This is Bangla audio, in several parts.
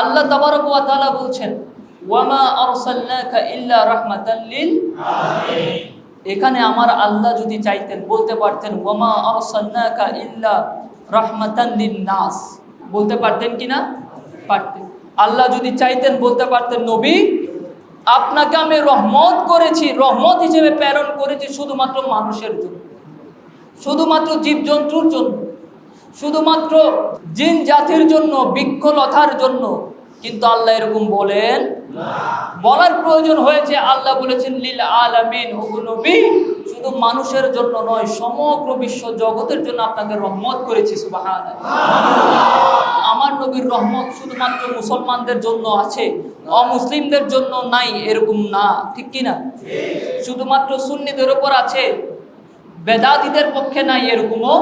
আল্লাহ তাবারক ওয়া তাআলা বলছেন ওয়ামা আরসালনাকা ইল্লা রাহমাতাল লিল আলামিন। এখানে আমার আল্লাহ যদি চাইতেন বলতে পারতেন ওয়ামা আরসালনাকা ইল্লা রাহমাতান লিন নাস, বলতে পারতেন কিনা? পারতেন। আল্লাহ যদি চাইতেন বলতে পারতেন নবী আপনাকে আমি রহমত করেছি, রহমত হিসেবে প্রেরণ করেছি শুধুমাত্র মানুষের জন্য, শুধুমাত্র জীবজন্তুর জন্য, শুধুমাত্র জিন জাতির জন্য, বৃক্ষলতার জন্য। কিন্তু আল্লাহ এরকম বলেন না, বলার প্রয়োজন হয়েছে। আল্লাহ বলেছেন লিল আলামিন, ওগো নবী শুধু মানুষের জন্য নয়, সমগ্র বিশ্ব জগতের জন্য আপনাকে রহমত করেছি। সুবহানাল্লাহ। আমার নবীর রহমত শুধুমাত্র মুসলমানদের জন্য আছে, অমুসলিমদের জন্য নাই, এরকম না, ঠিক কিনা? শুধুমাত্র সুন্নিদের উপর আছে, বেদাতীদের পক্ষে নাই, এরকমও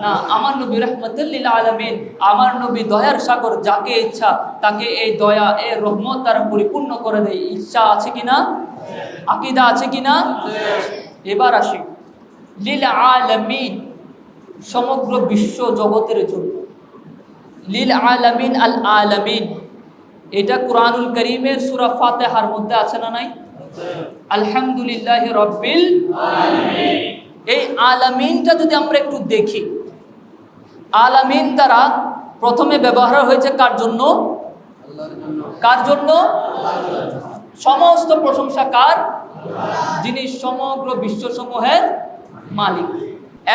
না। আমার নবী রাহমাতুল লিল আলামিন, আমার নবী দয়ার সাগর, যাকে ইচ্ছা তাকে এই দয়া এই রহমত দ্বারা পরিপূর্ণ করে দেয়। ইচ্ছা আছে কিনা? আকীদা আছে কিনা? এবার আসি লিল আলামিন, সমগ্র বিশ্ব জগতের জন্য। লিল আলামিন, আল আলামিন, এটা কুরআনুল কারীমের সূরা ফাতিহার মধ্যে আছে না নাই? আলহামদুলিল্লাহি রাব্বিল আলামিন। এই আলামিনটা যদি আমরা একটু দেখি, আলামিন দ্বারা প্রথমে ব্যবহার হয়েছে কার জন্য? কার জন্য? সমস্ত প্রশংসা কার? যিনি সমগ্র বিশ্বসমূহের মালিক।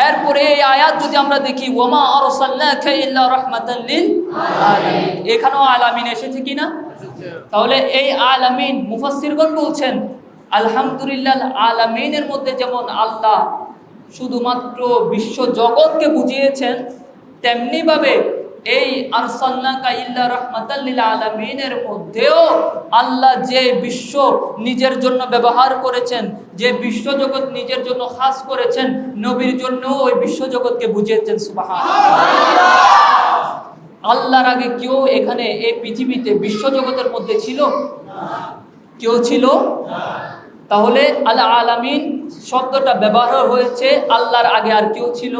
এরপরে এই আয়াত যদি আমরা দেখি ওয়ামা আরসালনাকা ইল্লা রাহমাতাল লিল আলামিন, এখানেও আলামিন এসেছে কিনা? তাহলে এই আলামিন মুফাসসিরগণ বলছেন আলহামদুলিল্লাহ আলামিনের মধ্যে যেমন আল্লাহ শুধুমাত্র বিশ্ব জগৎকে বুঝিয়েছেন, তেমনি ভাবে এই আরসালনাকা ইল্লা রাহমাতাল লিল আলামিনের মধ্যেও আল্লাহ যে বিশ্ব নিজের জন্য ব্যবহার করেছেন, যে বিশ্ব জগৎ নিজের জন্য খাস করেছেন, নবীর জন্য ওই বিশ্ব জগৎকে বুঝিয়েছেন। সুবহানাল্লাহ। আল্লাহর আগে কেউ এখানে এই পৃথিবীতে বিশ্ব জগতের মধ্যে ছিল? কেউ ছিল? তাহলে আল আলামিন শব্দটা ব্যবহার হয়েছে আল্লাহর আগে আর কেউ ছিল?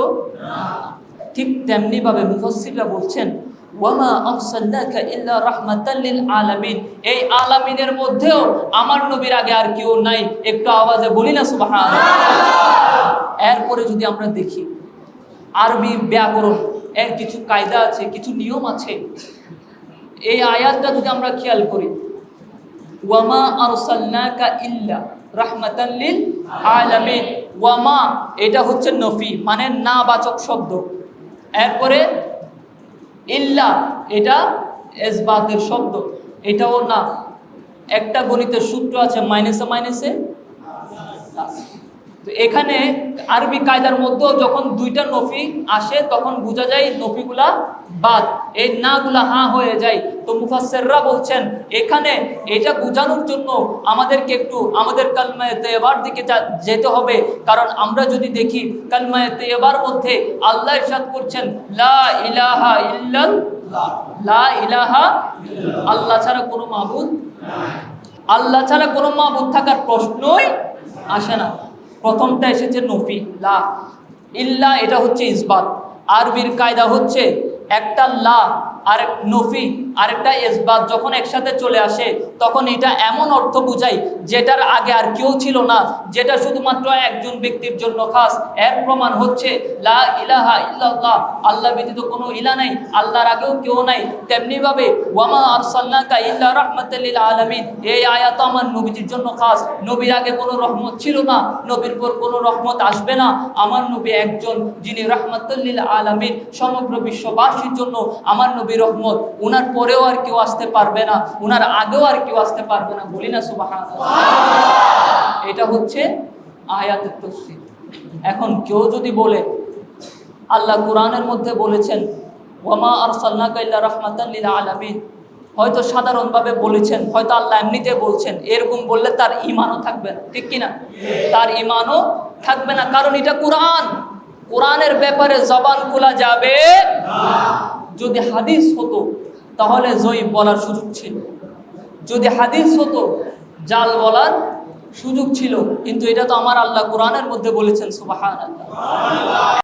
ঠিক তেমনি ভাবে মুফাসসিররা বলছেন ওয়ামা আরসালনাকা ইল্লা রাহমাতাল লিল আলামিন, এই আলামিনের মধ্যেও আমার নবীর আগে আর কেউ নাই। একটু আওয়াজে বলি না সুবহানাল্লাহ। এরপরে যদি আমরা দেখি আরবি ব্যাকরণ এর কিছু কায়দা আছে, কিছু নিয়ম আছে। এই আয়াতটা যদি আমরা খেয়াল করি ওয়ামা আরসালনাকা ইল্লা রাহমাতাল লিল আলামিন, ওয়ামা এটা হচ্ছে নফি, মানে না বাচক শব্দ। এরপরে ইল্লা এটা ইসবাতের শব্দ, এটাও না। একটা গণিতের সূত্র আছে মাইনাসে মাইনাসে। তো এখানে আরবি কায়দার মধ্যেও যখন দুইটা নফি আসে তখন বোঝা যায় নফিগুলা বাদ, এই নাগুলা হ্যাঁ হয়ে যায়। তো মুফাসসিররা বলছেন এখানে এটা বোঝানোর জন্য আমাদেরকে একটু আমাদের কালমায়ে তাইয়্যিবার দিকে যেতে হবে। কারণ আমরা যদি দেখি কালমায়ে তাইয়্যিবার মধ্যে আল্লাহ ইরশাদ করছেন লা ইলাহা ইল্লাল্লাহ, লা ইলাহা, আল্লাহ ছাড়া কোনো মাবুদ নাই। আল্লাহ ছাড়া কোনো মাবুদ থাকার প্রশ্নই আসে না। প্রথমটা এসেছে নফি, লা। ইল্লা এটা হচ্ছে ইসবাত। আরবির কায়দা হচ্ছে একটা লা আর নফি আর একটা ইসবাত যখন একসাথে চলে আসে তখন এটা এমন অর্থ বোঝায় যেটার আগে আর কেউ ছিল না, যেটা শুধুমাত্র একজন ব্যক্তির জন্য খাস। এর প্রমাণ হচ্ছে লা ইলাহা ইল্লাল্লাহ, আল্লাহ ব্যতীত কোনো ইলাহ নাই, আল্লাহর আগেও কেউ নাই। তেমনি ভাবে ওয়ামা আরসালনাকা ইল্লা রাহমাতাল লিল আলামিন, এই আয়াত আমার নবীর জন্য খাস। নবীর আগে কোনো রহমত ছিল না, নবীর পর কোনো রহমত আসবে না। আমার নবী একজন যিনি রাহমাতুল লিল আলামিন, সমগ্র বিশ্ববাসীর জন্য আমার নবী রহমত। উনার পরেও আর কেউ আসতে পারবে না, উনার আগেও আর কেউ আসতে পারবে না। বলি না সুবহানাল্লাহ। এটা হচ্ছে আয়াতের তাফসীর। এখন কেউ যদি বলে আল্লাহ কোরআনের মধ্যে বলেছেন ওয়ামা আরসালনাকা ইল্লা রাহমাতাল লিল আলামিন, হয়তো সাধারণভাবে বলেছেন, হয়তো আল্লাহ এমনিতে বলছেন, এরকম বললে তার ঈমানও থাকবে না, ঠিক কিনা? তার ঈমানও থাকবে না, কারণ এটা কোরআন। কোরআনের ব্যাপারে জবান খোলা যাবে না। যদি হাদিস হতো তাহলে জয়ীফ বলার সুযোগ ছিল, যদি হাদিস হতো জাল বলার সুযোগ ছিল, কিন্তু এটা তো আমার আল্লাহ কোরআনের মধ্যে বলেছেন। সুবহানাল্লাহ।